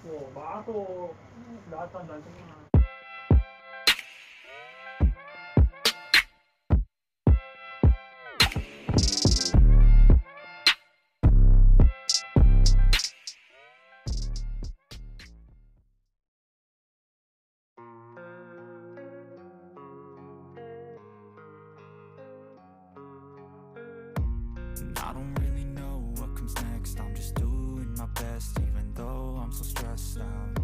Baso, lahat ng dancing na. I don't really know what comes next. I'm just doing my best, even though I'm so stressed out.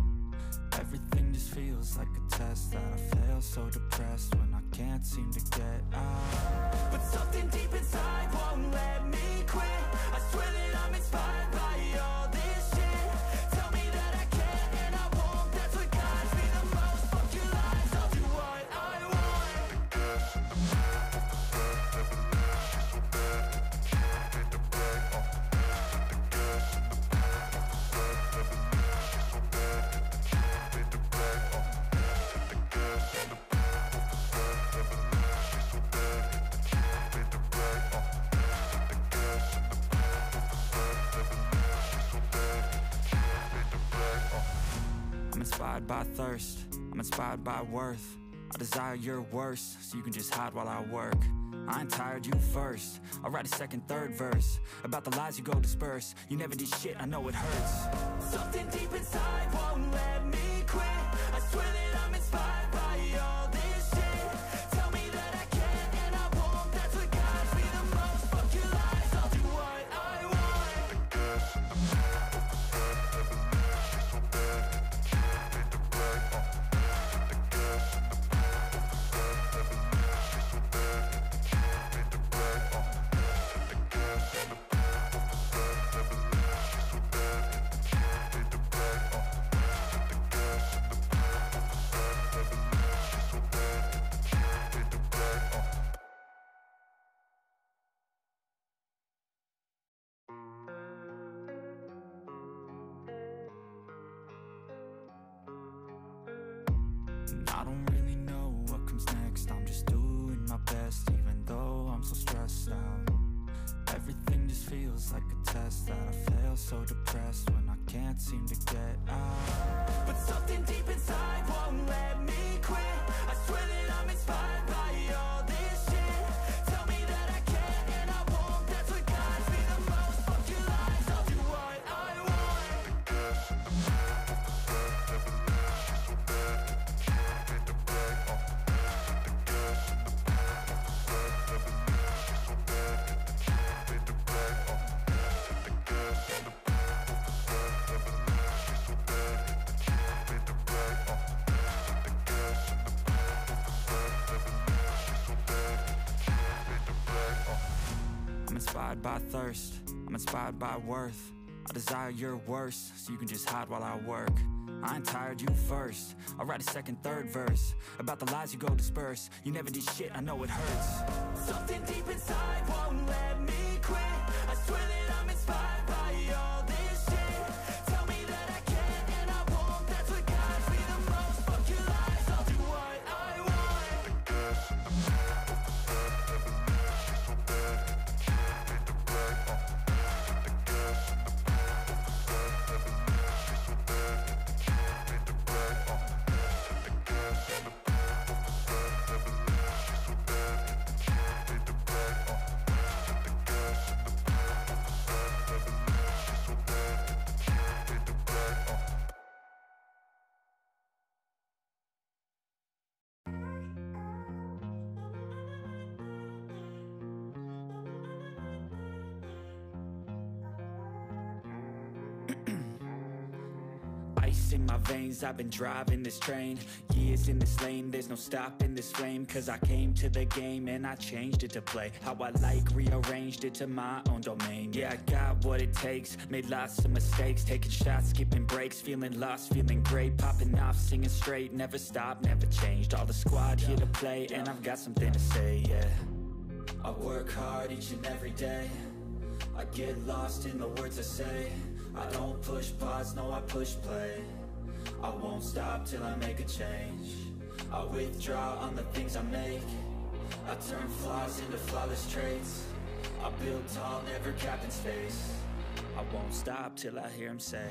Everything just feels like a test that I fail, so depressed when I can't seem to get out. But something deep inside won't let me quit. I swear that I'm inspired by all this shit. Tell me that I can and I won't. That's what guides me the most. Fuck your lies, I'll do what I want. I'm inspired by thirst, I'm inspired by worth. I desire your worst, so you can just hide while I work. I ain't tired, you first. I'll write a second, third verse about the lies you go disperse. You never did shit, I know it hurts. Something deep inside won't let me quit. I swear that I'm inspired by all this shit. Tell me that I can and I won't. That's what guides me the most. Fuck your lies, I'll do what I want. I don't really know what comes next. I'm just doing my best, even though I'm so stressed out. Everything just feels like a test that I fail, so depressed when I can't seem to get out. But something deep inside won't let me quit. I swear that I'm inspired by all this shit. Tell me that I can and I won't. That's what guides me the most. Fuck your lies, I'll do what I want. I'm inspired by thirst, I'm inspired by worth. I desire your worst, so you can just hide while I work. I ain't tired, you first. I'll write a second, third verse about the lies you go disperse. You never did shit, I know it hurts. Something deep inside won't let me quit. I swear that I'm inspired by all this shit. Tell me that I can and I won't. That's what guides me the most. Fuck your lies, I'll do what I want. Ice in my veins, I've been driving this train. Years in this lane, there's no stopping this flame. Cause I came to the game and I changed it to play how I like, rearranged it to my own domain. Yeah, I got what it takes, made lots of mistakes, taking shots, skipping breaks, feeling lost, feeling great, popping off, singing straight, never stopped, never changed. All the squad here to play and I've got something to say, yeah. I work hard each and every day, I get lost in the words I say. I don't push pause, no I push play. I won't stop till I make a change. I withdraw on the things I make. I turn flaws into flawless traits. I build tall, never capped in space. I won't stop till I hear him say,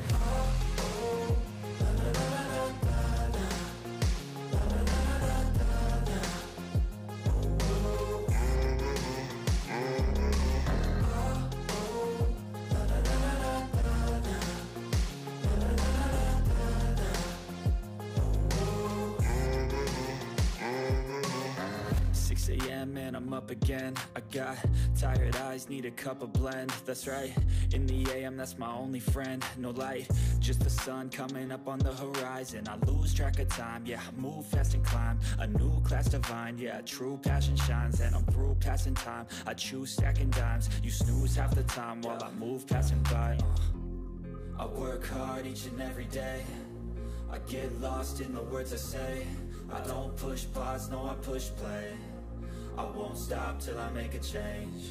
6 a.m. and I'm up again. I got tired eyes, need a cup of blend. That's right, in the AM, that's my only friend. No light, just the sun coming up on the horizon. I lose track of time, yeah, I move fast and climb a new class divine, yeah, true passion shines. And I'm through passing time, I choose stacking dimes. You snooze half the time while I move passing by. I work hard each and every day, I get lost in the words I say. I don't push pause, no, I push play. I won't stop till I make a change.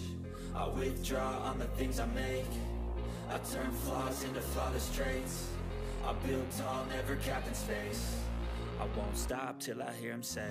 I withdraw on the things I make. I turn flaws into flawless traits. I build tall, never capped in space. I won't stop till I hear him say,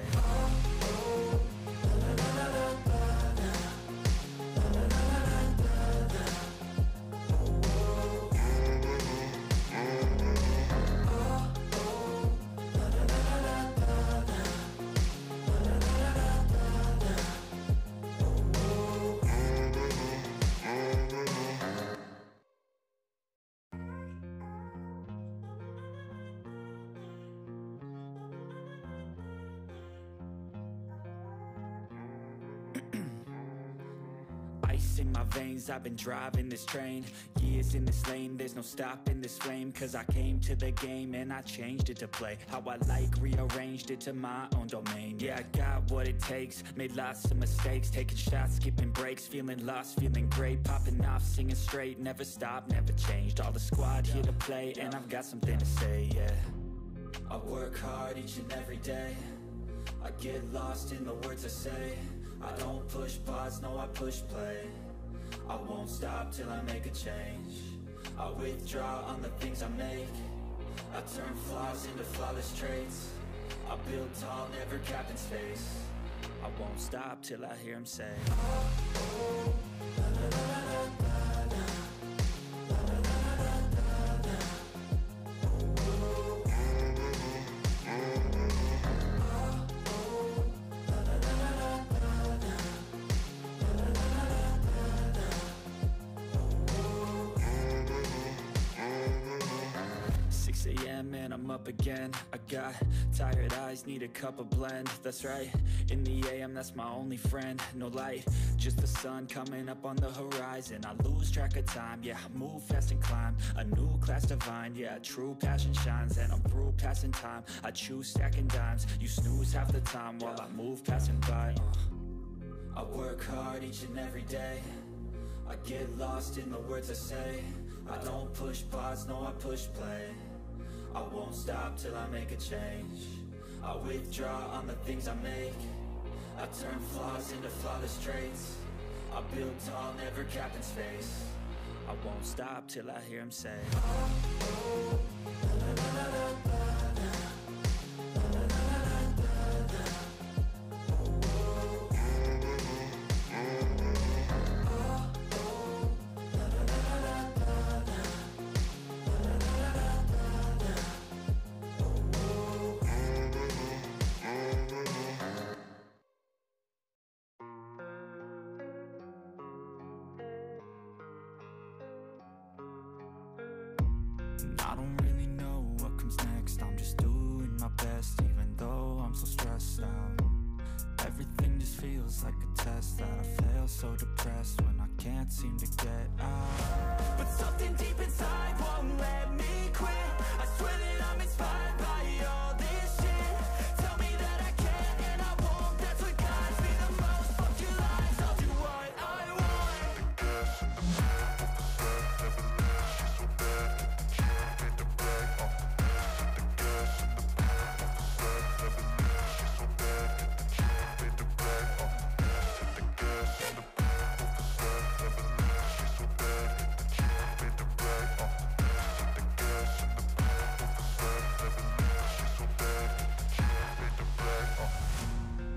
'Ice in my veins, I've been driving this train. Years in this lane, there's no stopping this flame. 'Cause I came to the game and I changed it to play how I like, rearranged it to my own domain. Yeah, I got what it takes, made lots of mistakes, taking shots, skipping breaks, feeling lost, feeling great, popping off, singing straight, never stopped, never changed. All the squad here to play, and I've got something to say, yeah. I work hard each and every day, I get lost in the words I say. I don't push pause, no, I push play. I won't stop till I make a change. I withdraw on the things I make. I turn flaws into flawless traits. I build tall, never capped in space. I won't stop till I hear him say, 6 a.m. and I'm up again. I got tired eyes, need a cup of blend. That's right, in the AM, that's my only friend. No light, just the sun coming up on the horizon. I lose track of time, yeah, I move fast and climb a new class divine, yeah, true passion shines. And I'm through passing time, I choose stacking dimes. You snooze half the time while I move passing by. I work hard each and every day, I get lost in the words I say. I don't push pause, no, I push play. I won't stop till I make a change. I withdraw on the things I make. I turn flaws into flawless traits. I build tall, never capped in space. I won't stop till I hear him say, 'I don't really know what comes next. I'm just doing my best, even though I'm so stressed out. Everything just feels like a test that I fail, so depressed when I can't seem to get out. But something deep inside won't let me quit. I swear that I'm inspired by all this shit. Tell me that I can and I won't. That's what guides me the most. Fuck your lies, I'll do what I want.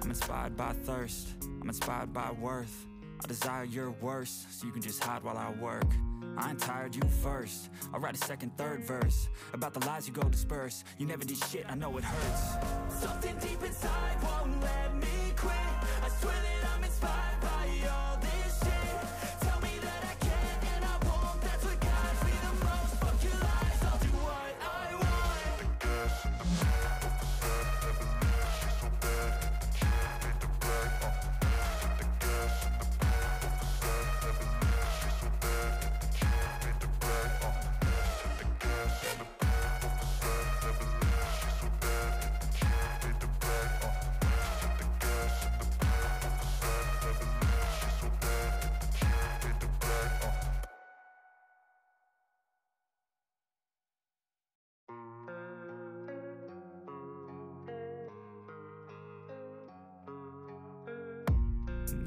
I'm inspired by thirst, I'm inspired by worth. I desire your worst, so you can just hide while I work. I ain't tired, you first. I'll write a second, third verse about the lies you go disperse. You never did shit, I know it hurts. Something deep inside won't let me quit. I swear that I'm inspired by all this shit. Tell me that I can and I won't. That's what guides me the most. Fuck your lies, I'll do what I want.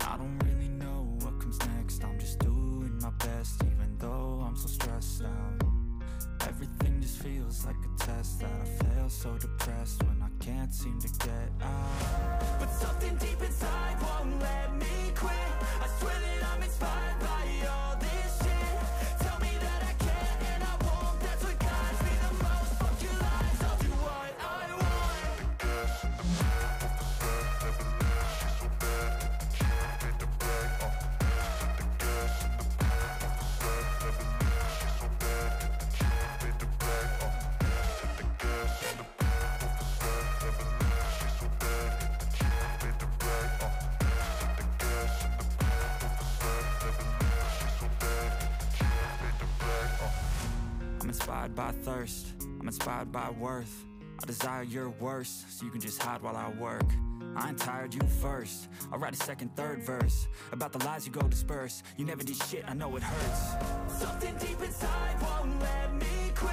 I don't really know what comes next. I'm just doing my best, even though I'm so stressed out. Everything just feels like a test that I fail, so depressed when I can't seem to get out. But something deep inside won't let me quit. I swear that I'm inspired by all this shit. Tell me that I can and I won't. That's what guides me the most. Fuck your lies, I'll do what I want. I'm inspired by thirst, I'm inspired by worth. I desire your worst, so you can just hide while I work. I ain't tired, you first. I'll write a second, third verse about the lies you go disperse. You never did shit, I know it hurts. Something deep inside won't let me quit.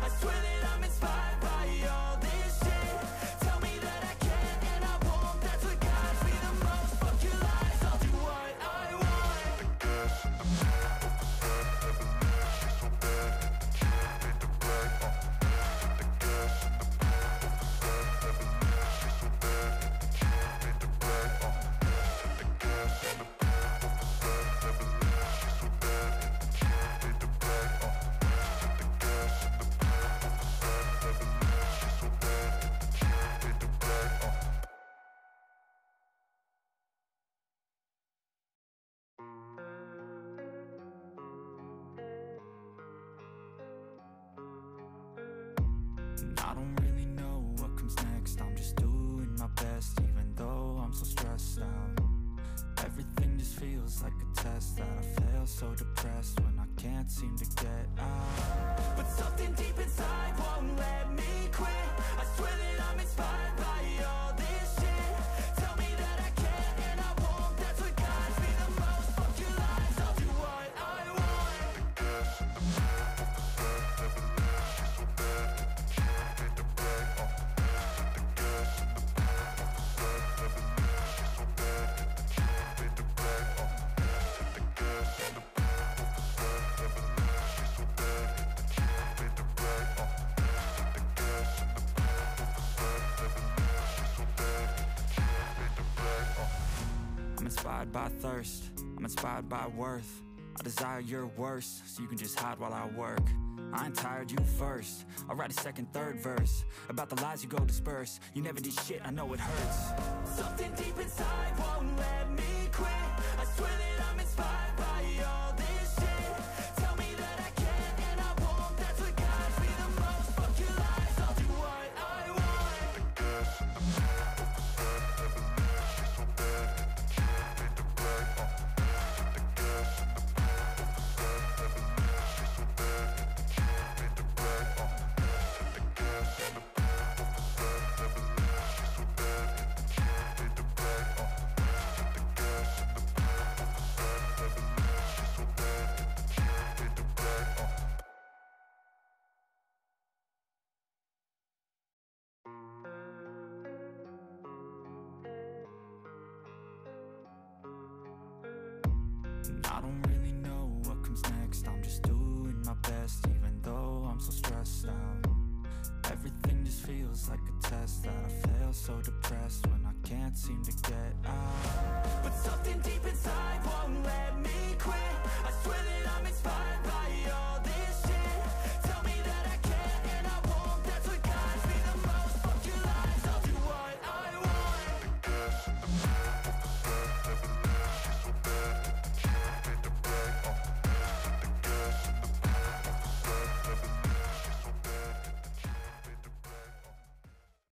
I swear that I'm inspired by all this shit. Tell me that I can and I won't. That's what guides me the most. Fuck your lies, I'll do what I want. I don't really know what comes next. I'm just doing my best, even though I'm so stressed out. Everything just feels like a test that I fail, so depressed when I can't seem to get out. But something deep inside won't let me quit. I swear that I'm inspired by all this shit. Tell me that I can and I won't. That's what guides me the most. Fuck your lies, I'll do what I want. I'm inspired by thirst, I'm inspired by worth. I desire your worst, so you can just hide while I work. I ain't tired, you first. I'll write a second, third verse about the lies you go disperse. You never did shit, I know it hurts. Something deep inside won't let me quit. I swear that I'm inspired by all this shit. Tell me that I can and I won't. That's what guides me the most. Fuck your lies, I'll do what I want. I don't really know what comes next. I'm just doing my best, even though I'm so stressed out. Everything just feels like a test that I fail, so depressed when I can't can't seem to get out. But something deep inside won't let me quit. I swear that I'm inspired by all this shit.